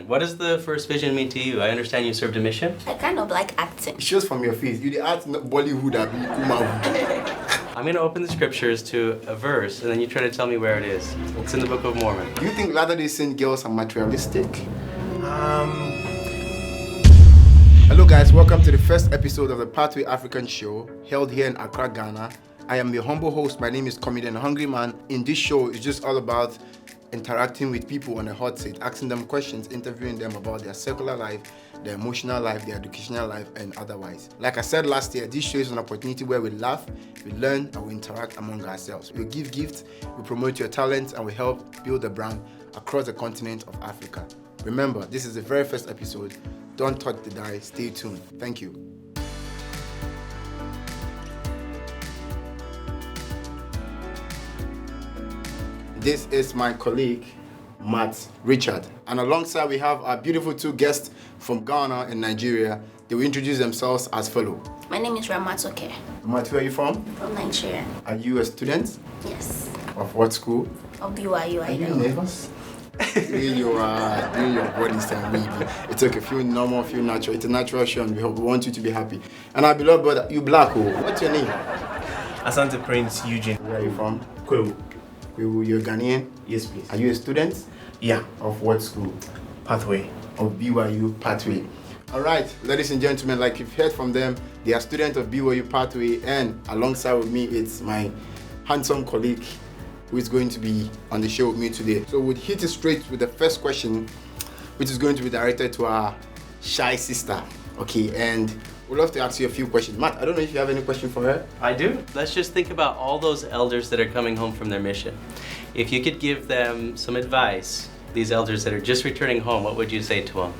What does the first vision mean to you? I understand you served a mission. I kind of like acting. It shows from your face. You the art Bollywood abi Kumawood. I'm going to open the scriptures to a verse, and then you try to tell me where it is. It's in the Book of Mormon. Do you think Latter-day Saint girls are materialistic? Hello guys, welcome to the first episode of the Pathway African show, held here in Accra, Ghana. I am your humble host. My name is Comedian Hungry Man. In this show, it's just all about interacting with people on a hot seat, asking them questions, interviewing them about their secular life, their emotional life, their educational life, and otherwise. Like I said last year, this show is an opportunity where we laugh, we learn, and we interact among ourselves. We give gifts, we promote your talents, and we help build a brand across the continent of Africa. Remember, this is the very first episode. Don't touch the dial. Stay tuned. Thank you. This is my colleague, Matt Richard. And alongside we have our beautiful two guests from Ghana and Nigeria. They will introduce themselves as follow. My name is Ramatoke Matt, where are you from? from Nigeria. Are you a student? Yes. Of what school? Of BYU, Are I you know. nervous? Doing your body style, maybe. It's okay, feel normal, feel natural. It's a natural show and we want you to be happy. And our beloved brother, you black, oh. What's your name? Asante Prince Eugene. Where are you from? Kwewu. You're Ghanaian? Yes, please. Are you a student? Yeah. Of what school? Pathway. Of BYU Pathway. All right, ladies and gentlemen, like you've heard from them, they are students of BYU Pathway, and alongside with me, it's my handsome colleague who is going to be on the show with me today. So we'll hit it straight with the first question, which is going to be directed to our shy sister. Okay, and we'd love to ask you a few questions. Matt, I don't know if you have any question for her. I do. Let's just think about all those elders that are coming home from their mission. If you could give them some advice, these elders that are just returning home, what would you say to them?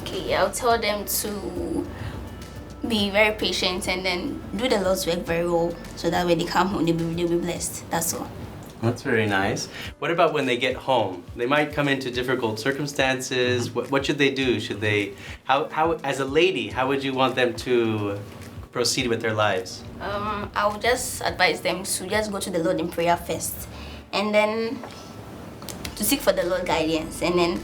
Okay, I'll tell them to be very patient and then do the Lord's work very well so that when they come home, they'll be blessed. That's all. That's very nice. What about when they get home? They might come into difficult circumstances. What should they do? Should they, how as a lady, how would you want them to proceed with their lives? I would just advise them to just go to the Lord in prayer first and then to seek for the Lord guidance, and then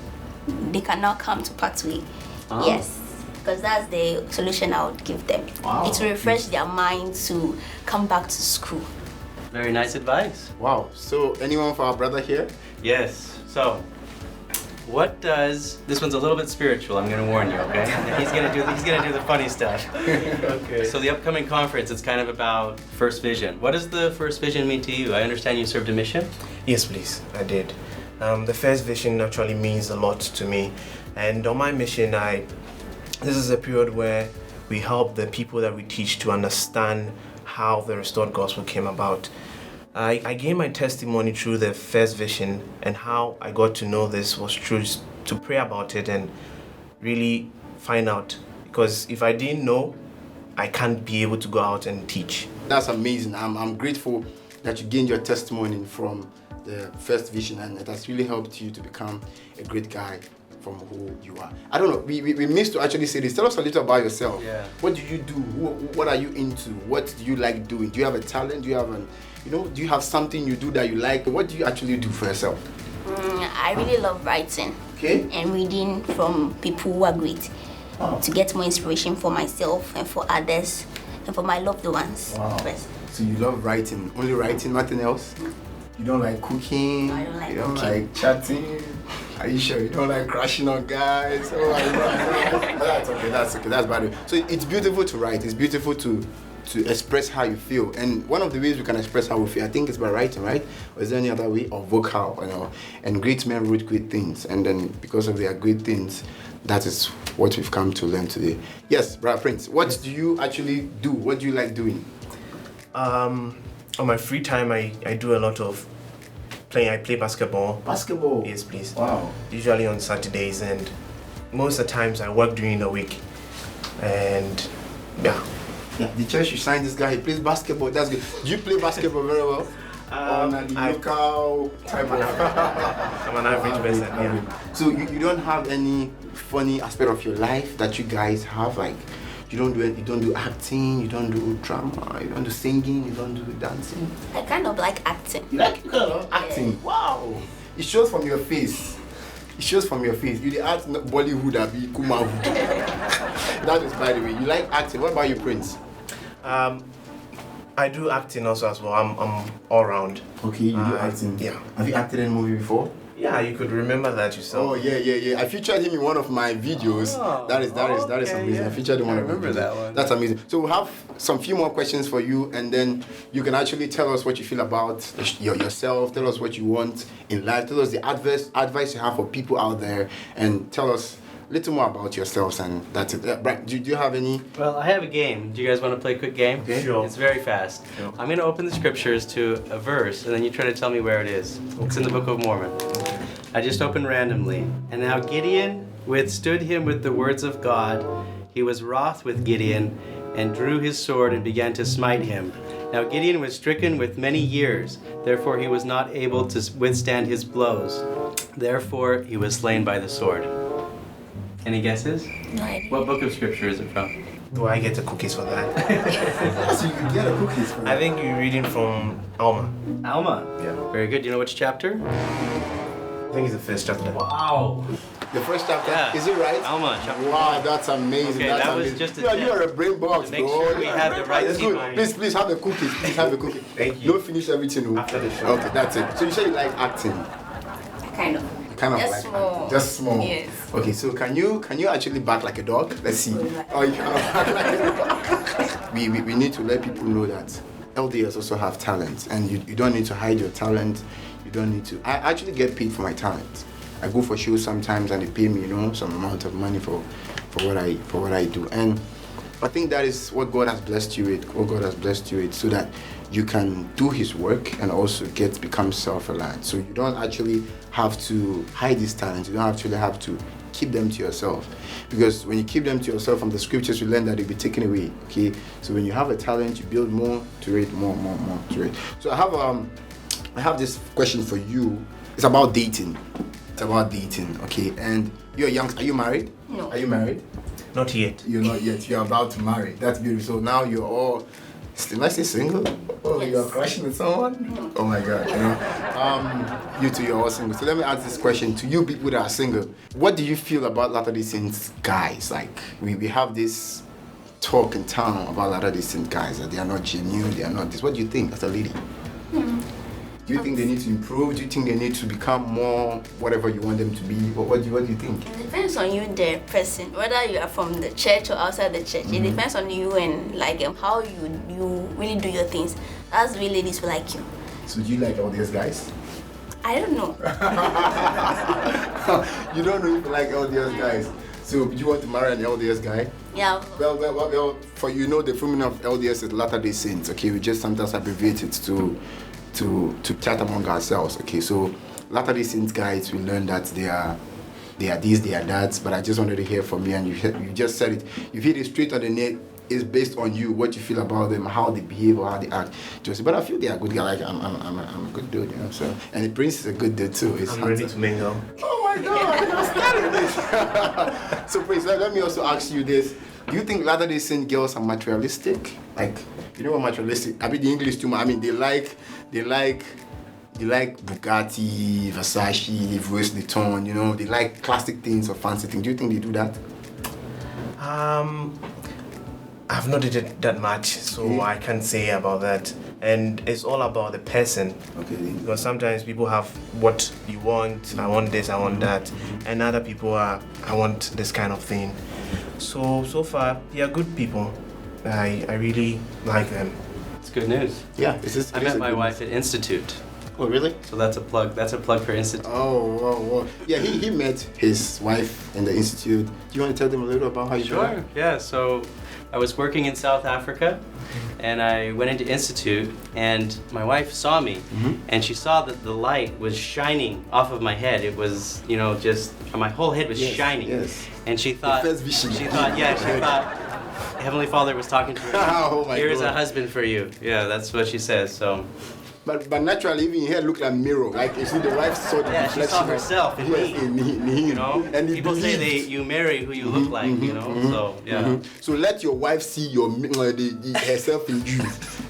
they can now come to Pathway. Oh. Yes, because that's the solution I would give them. Wow. It will refresh their mind to come back to school. Very nice advice. Wow, so anyone for our brother here? Yes. So, what does this one's a little bit spiritual? I'm going to warn you, okay? He's going to do the funny stuff. Okay. So the upcoming conference is kind of about first vision. What does the first vision mean to you? I understand you served a mission. Yes, please. I did. The first vision actually means a lot to me. And on my mission, this is a period where we help the people that we teach to understand how the restored gospel came about. I gave my testimony through the first vision, and how I got to know this was through to pray about it and really find out. Because if I didn't know, I can't be able to go out and teach. That's amazing. I'm grateful that you gained your testimony from the first vision, and it has really helped you to become a great guy from who you are. I don't know, we missed to actually say this. Tell us a little about yourself. Yeah. What do you do? What are you into? What do you like doing? Do you have a talent? Do you have do you have something you do that you like? What do you actually do for yourself? I really love writing Okay. and reading from people who are great to get more inspiration for myself and for others and for my loved ones. Wow. Yes. So you love writing, only writing, nothing else? You don't like cooking? I don't like You don't cooking. like chatting? Are you sure you don't like crashing on guys? Oh, that's okay, that's bad. So it's beautiful to write, it's beautiful to express how you feel. And one of the ways we can express how we feel, I think, is by writing, right? Or is there any other way? Or vocal, And great men wrote great things. And then because of their great things, that is what we've come to learn today. Yes, Brother Prince, what do you actually do? What do you like doing? On my free time, I do a lot of playing. I play basketball. Basketball? Yes, please. Wow. Usually on Saturdays, and most of the times I work during the week. And yeah. Yeah, the church you signed this guy, he plays basketball, that's good. Do you play basketball very well? On the local type of... I'm an average person, yeah. So you don't have any funny aspect of your life that you guys have? Like, you don't do acting, you don't do drama, you don't do singing, you don't do dancing? I kind of like acting. You like acting? Wow! It shows from your face. It shows from your face. You the act Bollywood abi Kumawood. That is by the way. You like acting. What about you, Prince? I do acting also as well. I'm all round. Okay, you do acting. Yeah. Have you acted in a movie before? Yeah, you could remember that yourself. Oh yeah. I featured him in one of my videos. Oh, that is amazing. yeah. I featured him in one of my remember videos. that one. That's amazing. So we'll have some few more questions for you, and then you can actually tell us what you feel about yourself. Tell us what you want in life. Tell us the advice you have for people out there, and tell us a little more about yourselves. And that's it. Brian, do you have any? Well, I have a game. Do you guys want to play a quick game? Okay. Sure. It's very fast. Sure. I'm going to open the scriptures to a verse, and then you try to tell me where it is. It's in the Book of Mormon. I just opened randomly. And now Gideon withstood him with the words of God. He was wroth with Gideon, and drew his sword and began to smite him. Now Gideon was stricken with many years, therefore he was not able to withstand his blows. Therefore he was slain by the sword. Any guesses? No idea. What book of scripture is it from? Do I get the cookies for that? So you can get a cookies for I think you're reading from Alma. Alma. Yeah. Very good. Do you know which chapter? I think it's the first chapter. Wow. the first chapter. Yeah. Is it right? Alma, chapter Wow, that's amazing. Okay, that's that was amazing. just a you tip. are a brain box, To make bro. sure we had the right It's people. good. Please have a cookie. Please have a cookie. Thank you. Don't finish everything. Oh. After the show. Okay, that's it. So you say you like acting. Kind of. Kind of Just like small. acting. Just small. Yes. Okay, so can you actually bark like a dog? Let's see. Oh, you cannot bark like a dog. we need to let people know that LDS also have talent, and you don't need to hide your talent. You don't need to. I actually get paid for my talent. I go for shows sometimes, and they pay me, some amount of money for what I do. And I think that is what God has blessed you with. What God has blessed you with, so that you can do His work and also become self-reliant. So you don't actually have to hide these talents. You don't actually have to keep them to yourself, because when you keep them to yourself, from the scriptures you learn that they'll be taken away. Okay, so when you have a talent, you build more to it, more to it. So I have this question for you. It's about dating. Okay, and you're young. Are you married? No. Are you married? Not yet. You're not yet. You're about to marry. That's beautiful. So now you're all. Still, I say single? Oh, Yes. you're crushing with someone? Oh my God, you two, you're all single. So let me ask this question to you people that are single. What do you feel about Latter-day Saints guys? Like, we have this talk in town about Latter-day Saints guys, that they are not genuine, they are not this. What do you think as a lady? Do you think they need to improve? Do you think they need to become more whatever you want them to be? What do you think? It depends on you, the person, whether you are from the church or outside the church. It depends on you and how you really do your things. That's the way ladies will like you. So do you like all these guys? I don't know. You don't know if you like LDS guys. So you want to marry an LDS guy? Yeah. Well, for the full meaning of LDS is Latter-day Saints. Okay, we just sometimes abbreviate it to chat among ourselves. Okay, so Latter-day Saints guys, we learn that they are this, they are that. But I just wanted to hear from you, and you just said it. You hit it straight on the net. It's based on you, what you feel about them, how they behave or how they act. But I feel they are good guys. Like I'm a good dude, So, and the Prince is a good dude too. I'm ready to mingle. Oh my God, you're starting this. So Prince, let me also ask you this. Do you think Latter-day Saint girls are materialistic? Like, you know what materialistic? I mean the English too much. I mean they like Bugatti, Versace, Louis Vuitton, they like classic things or fancy things. Do you think they do that? I've not did it that much, so I can't say about that. And it's all about the person. Okay. Because sometimes people have what you want, I want this, I want that. And other people I want this kind of thing. So far, they are good people. I really like them. It's good news. Yeah, I met my wife at Institute. Oh, really? So that's a plug. That's a plug for Institute. Oh. Yeah, he met his wife in the Institute. Do you want to tell them a little about how you Sure. Yeah. So I was working in South Africa, and I went into Institute, and my wife saw me, and she saw that the light was shining off of my head. It was, just my whole head was shining. Yes. And she thought, first vision. she thought Heavenly Father was talking to her. Oh my Here's God. a husband for you. Yeah, that's what she says. So But naturally, even her look like mirror. Like you see, the wife saw the Yeah, she reflection saw herself in me. in him. You know, and he people say believed. you marry who you look like. You know, so yeah. So let your wife see your herself in you.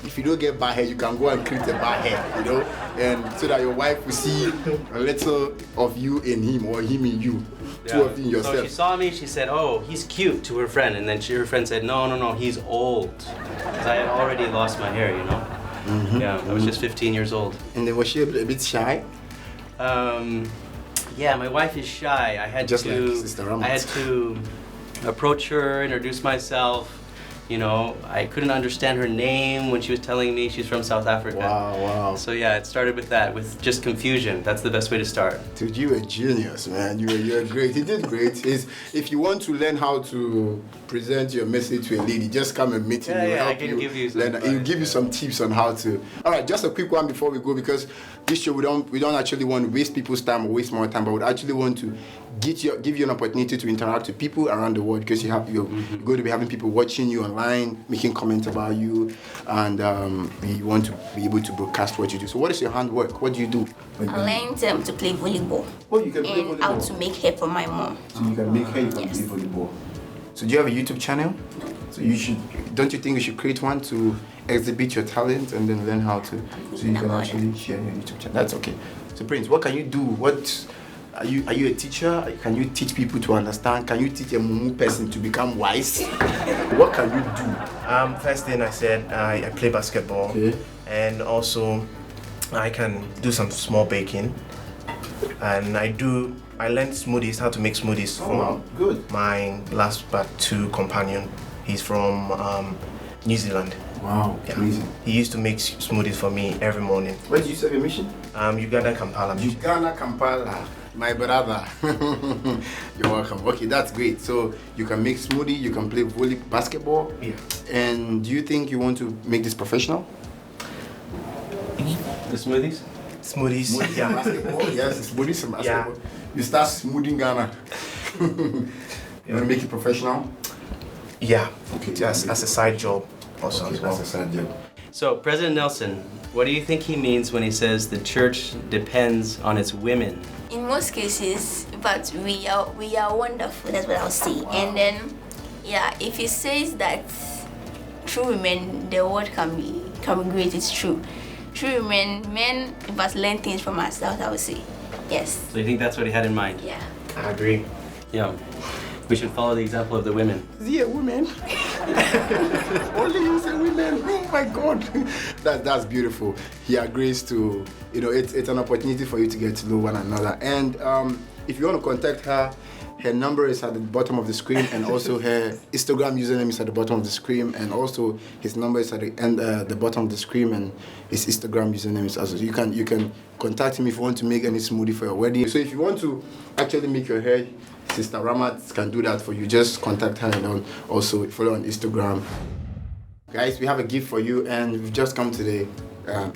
If you don't get bad hair, you can go and create a bad hair, you know, and so that your wife will see a little of you in him or him in you. Two of you in yourself. So she saw me, she said, "Oh, he's cute," to her friend, and then her friend said, "No, he's old," because I had already lost my hair, you know. Yeah, I was just 15 years old. And then was she a bit shy? Yeah, my wife is shy. I had Just to, like Sister Ramat. I had to approach her, introduce myself. You know, I couldn't understand her name when she was telling me she's from South Africa. Wow. So yeah, it started with that, with just confusion. That's the best way to start. Dude, you were genius, man. You're great. You did great. If you want to learn how to present your message to a lady, just come and meet him. He'll help I can give you some advice, He'll give you some tips on how to. All right, just a quick one before we go, because this show we don't actually want to waste people's time or waste more time, but we actually want to give you an opportunity to interact with people around the world, because you're going to be having people watching you online, making comments about you, and we want to be able to broadcast what you do. So what is your handwork? What do you do? I learned to play volleyball. Oh, you can play And volleyball. how to make hair for my mom. So you can make hair, you can Yes. play volleyball. So do you have a YouTube channel? So don't you think you should create one to exhibit your talent and then learn how to, so you can actually share your YouTube channel? That's okay. So Prince, what can you do? What are you a teacher? Can you teach people to understand? Can you teach a Mumu person to become wise? What can you do? First thing I said, I play basketball, Okay. and also I can do some small baking, and I learned smoothies, how to make smoothies Oh, wow. from Good. my last but two companion. He's from New Zealand. Wow, Yeah. amazing. He used to make smoothies for me every morning. Where did you serve your mission? Uganda, Kampala. mission. Uganda, Kampala. My brother. You're welcome. Okay, that's great. So you can make smoothie, you can play basketball. Yeah. And do you think you want to make this professional? The smoothies? Smoothies. Smoothies Yeah. and basketball? Yes, smoothies and basketball. Yeah. You start smoothing Ghana. You want to make it professional? Yeah. Okay. Just as a side job also Okay, as well. that's a side job. So, President Nelson, what do you think he means when he says the church depends on its women? In most cases, but we are wonderful. That's what I'll say. Wow. And then, yeah, if he says that through women the world can be great, it's true. Through women, men must learn things from us. That's what I would say. Yes. So you think that's what he had in mind? Yeah. I agree. Yeah. We should follow the example of the women. Is he a woman? Only you say women. Oh my God. That's beautiful. He agrees to, it's an opportunity for you to get to know one another. And if you want to contact her, her number is at the bottom of the screen, and also her Instagram username is at the bottom of the screen, and also his number is at the end, the bottom of the screen, and his Instagram username is also. You can contact him if you want to make any smoothie for your wedding. So if you want to actually make your hair, Sister Ramat can do that for you. Just contact her and also follow on Instagram. Guys, we have a gift for you, and we've just come to the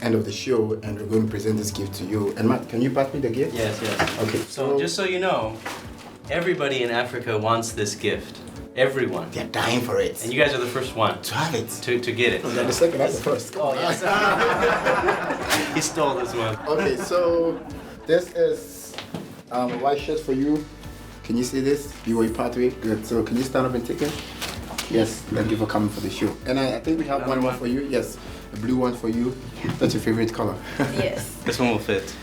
end of the show, and we're going to present this gift to you. And Matt, can you pass me the gift? Yes. Okay. So just so you know, everybody in Africa wants this gift. Everyone. They're dying for it. And you guys are the first one to have it. to get it. You're the second, that's the first. Oh, yes. He stole this one. Okay, so this is a white shirt for you. Can you see this? BYU Pathway. Good. So can you stand up and take it? Yes. Thank you for coming for the show. And I think we have Another one more one? for you. Yes, a blue one for you. That's your favorite color. Yes. This one will fit.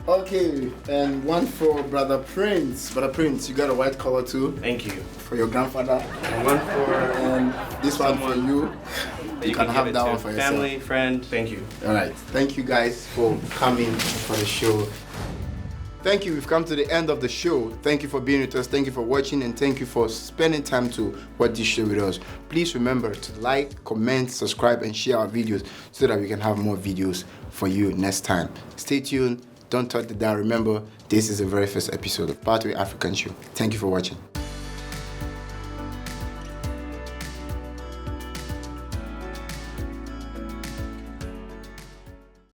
Okay, and one for Brother Prince. Brother Prince, you got a white color too Thank you. for your grandfather. And one for And this one for you. you can have give it that to one for yourself. family, friend. Thank you. All right. Thank you guys for coming for the show. Thank you. We've come to the end of the show. Thank you for being with us. Thank you for watching, and thank you for spending time to watch this show with us. Please remember to like, comment, subscribe, and share our videos so that we can have more videos for you next time. Stay tuned. Don't touch the dial. Remember, this is the very first episode of Pathway African Show. Thank you for watching.